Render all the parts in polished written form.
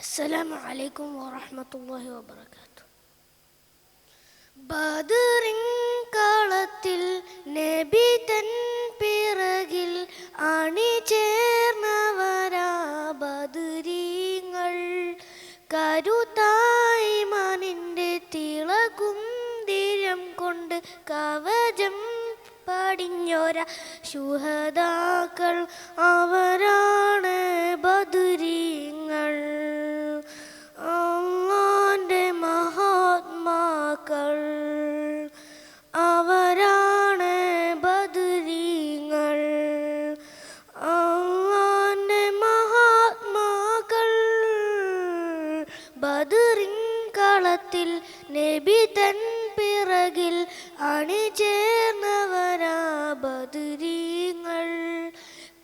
السلام عليكم ورحمة الله وبركاته. ബദറിൻ കളത്തിൽ നബി തൻ പിറകിൽ അണിചേർന്നവരാ ബദരീങ്ങൾ. കരുത്തായി മാനിൻ്റെ തിളകും ധീരം കൊണ്ട് കവചം പടിഞ്ഞോര ശുഹദാക്കൾ അവരാണ് ബദരീങ്ങൾ. അല്ലാഹുവിൻ്റെ മഹാത്മാക്കൾ അവരാണ് ബദരീങ്ങൾ. അല്ലാഹുവിൻ്റെ മഹാത്മാക്കൾ ബദറിൻ കളത്തിൽ നബി തൻ പിറകിൽ അണിചേർന്നവരാ ബദരീങ്ങൾ.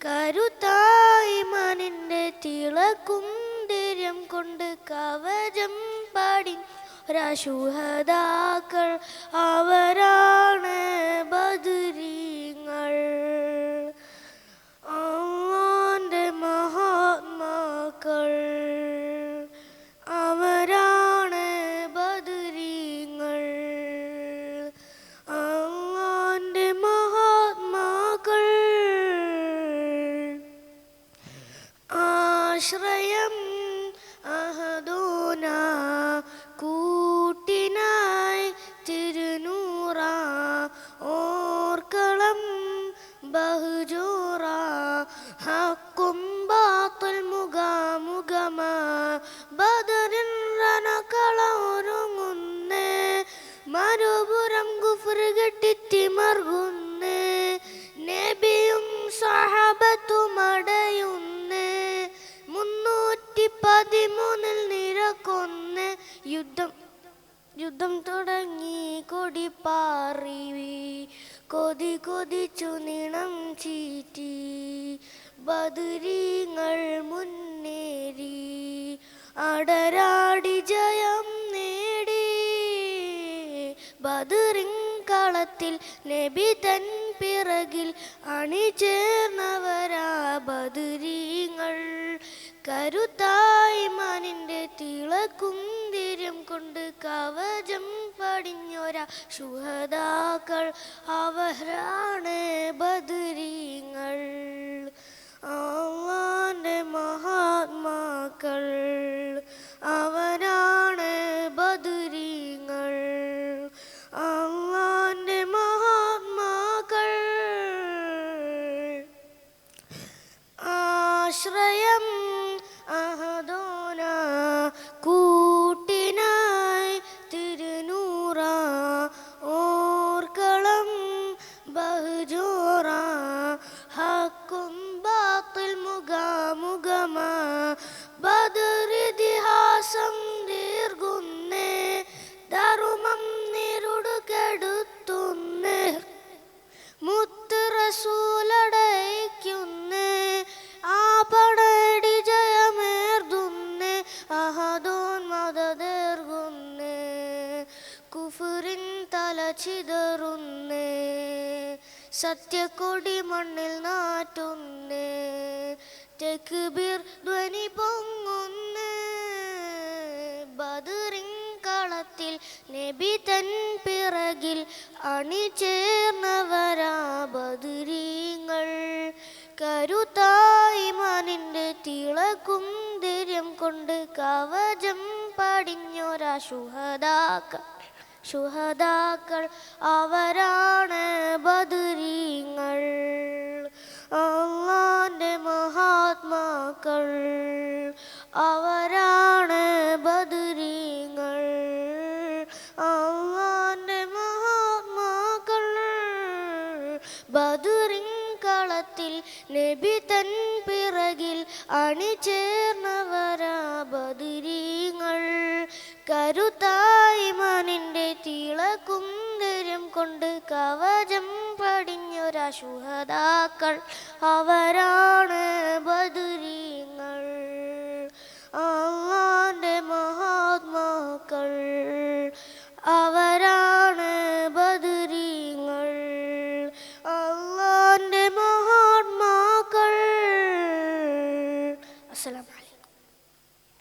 കരുത്തായി മാനിൻ്റെ തിളക്കും ധൈര്യം കൊണ്ട് കവചം പാടി ശുഹദാക്കൾ അവരാണ് ബദരീങ്ങൾ. അല്ലാഹുവിൻ്റെ മഹാത്മാക്കൾ അവരാണ് ബദരീങ്ങൾ. അല്ലാഹുവിൻ്റെ മഹാത്മാക്കൾ ആശ്രയം അഹദൂന കൂട്ടിനായി തിരുനൂറ ഓർക്കളം ബഹുജൂറ ഹക്കും ബാത്തുൽ മുഖാമുഖമ ബദറിൻ രണകള ഒരുങ്ങുന്നേ മരുപുരം കുഫ്ർ കെട്ടിത്തിമർകുന്നേ നബിയും സഹബത്തും അടയുന്നേ 313 നിരക്കൊന്ന് യുദ്ധം തുടങ്ങി കൊടി പാറി കൊതിച്ചു നിണം ചീറ്റി ബദരീങ്ങൾ മുന്നേറി അടരാടി ജയം നേടി. ബദറിൻ കളത്തിൽ നബി തൻ പിറകിൽ അണിചേർന്നവരാ ബദരീങ്ങൾ. കരുത്തായി മാനിൻ്റെ തിളക്കും ധൈര്യം കൊണ്ട് കവചം പടിഞ്ഞോരാ ശുഹദാക്കൾ അവരാണ് ബദരീങ്ങൾ. അല്ലാഹുവിൻ്റെ മഹാത്മാക്കൾ അവരാണ് ബദരീങ്ങൾ. അല്ലാഹുവിൻ്റെ മഹാത്മാക്കൾ ആശ്രയം അഹദോന കൂട്ടിനായി തിരുനൂറ ഓർക്കളം ബഹുജൂറ ഹക്കും ബാത്തുൽ മുഖാമുഖമ ബദറിതിഹാസം ദീർഘുന്നേ ധർമ്മം നിരുടുകെടുത്തുന്നേ മുത്ത് റസൂലടയ്ക്കുന്നേ ആ പടയടി ജയമേർതുന്നേ അഹദോൻ മദതേർകുന്നേ കുഫറിൻ തല ചിതറുന്നേ സത്യക്കൊടി മണ്ണിൽ നാട്ടുന്നേ തക്ബീർ ധ്വനി പൊങ്ങുന്നേ. ബദറിൻ കളത്തിൽ നബി തൻ പിറകിൽ അണിചേർന്നവരാ ബദരീങ്ങൾ. കരുത്തായി മാനിൻ്റെ തിളക്കും ധൈര്യം കൊണ്ട് കവചം പടിഞ്ഞോരാ ശുഹദാക്കൾ അവരാണ് ബദരീങ്ങൾ. അല്ലാഹുവിൻ്റെ മഹാത്മാക്കൾ അവരാണ് ബദരീങ്ങൾ. അല്ലാഹുവിൻ്റെ മഹാത്മാക്കൾ ബദറിൻ കളത്തിൽ നബി തൻ പിറകിൽ അണിചേർന്നവരാ ബദരീങ്ങൾ. കരുത്തായി മാനിൻ്റെ തിളക്കും ധൈര്യം കൊണ്ട് കവചം പടിഞ്ഞൊരാ ശുഹദാക്കൾ